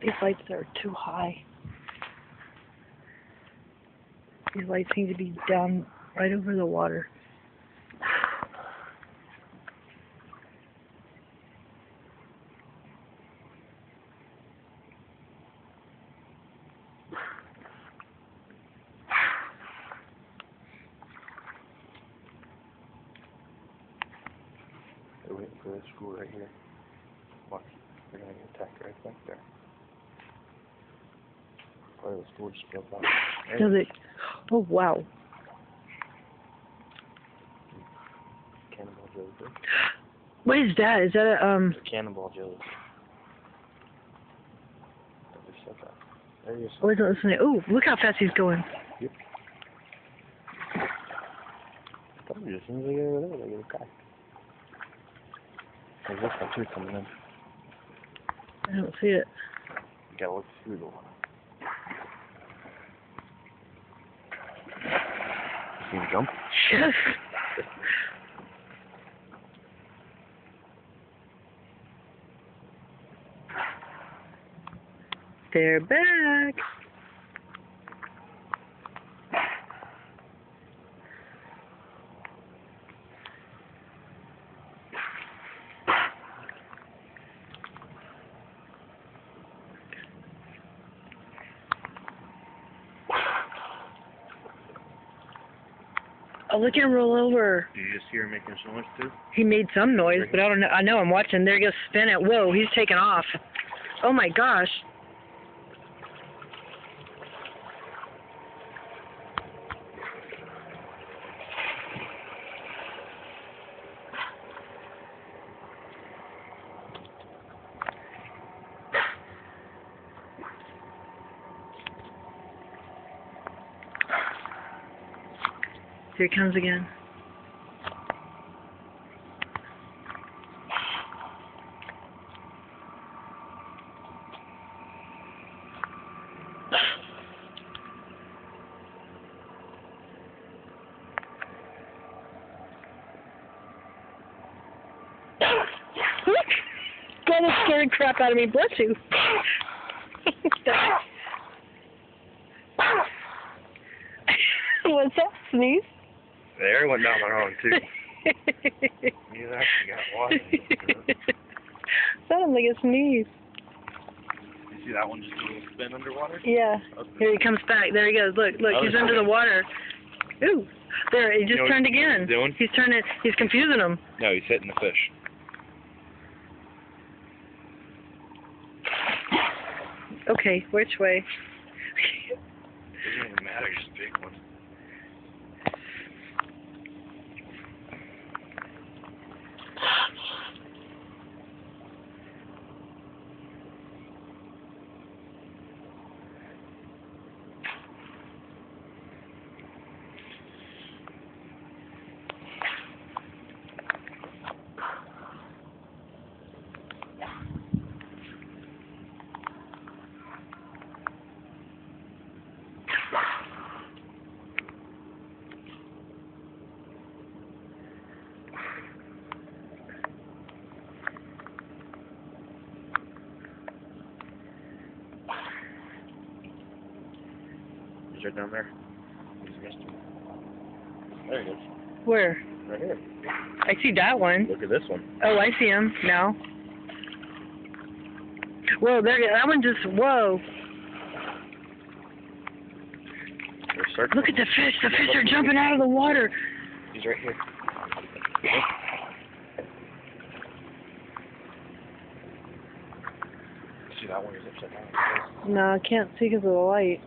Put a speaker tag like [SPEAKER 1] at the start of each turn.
[SPEAKER 1] These lights are too high. These lights need to be down right over the water.
[SPEAKER 2] They're waiting for the school right here. Watch. They're going to get attacked right back there. Part of the school just broke off.
[SPEAKER 1] Does it? Oh, wow.
[SPEAKER 2] Cannonball jellyfish.
[SPEAKER 1] What is that? Is that a,
[SPEAKER 2] Cannonball jellyfish. There he is.
[SPEAKER 1] Oh, isn't listening. Oh, look how fast he's going.
[SPEAKER 2] Yep. I told you, as soon as they get over there, they get attacked. There's this one too coming in.
[SPEAKER 1] I don't see it.
[SPEAKER 2] You gotta look through the water. You see him jump?
[SPEAKER 1] Yes. They're back. Oh, look at him roll over.
[SPEAKER 2] Did you just hear him making so much too?
[SPEAKER 1] He made some noise, but I don't know. I know I'm watching. There he goes, spin it. Whoa, he's taking off. Oh my gosh. Here he comes again. God, that scared the crap out of me. Bless you. What's that? Sneeze?
[SPEAKER 2] There, went down my own too. You actually got water.
[SPEAKER 1] Sounded like a sneeze.
[SPEAKER 2] You see that one just doing a spin underwater?
[SPEAKER 1] Yeah.
[SPEAKER 2] Okay.
[SPEAKER 1] Here he comes back. There he goes. Look,
[SPEAKER 2] Oh,
[SPEAKER 1] he's under the water. Ooh. There, he just
[SPEAKER 2] You know
[SPEAKER 1] turned
[SPEAKER 2] what
[SPEAKER 1] again.
[SPEAKER 2] he's doing?
[SPEAKER 1] He's turning. He's confusing him.
[SPEAKER 2] No, he's hitting the fish.
[SPEAKER 1] Okay, which way?
[SPEAKER 2] It doesn't even matter, just big one. He's right down there. He's missed him. There he is.
[SPEAKER 1] Where?
[SPEAKER 2] Right here.
[SPEAKER 1] I see that one.
[SPEAKER 2] Look at this one.
[SPEAKER 1] Oh, I see him now. Whoa, there. That one just. Whoa.
[SPEAKER 2] They're circling.
[SPEAKER 1] Look at the fish. The fish are jumping out of the water.
[SPEAKER 2] He's right here. See that one? He's upside down.
[SPEAKER 1] No, I can't see because of the light.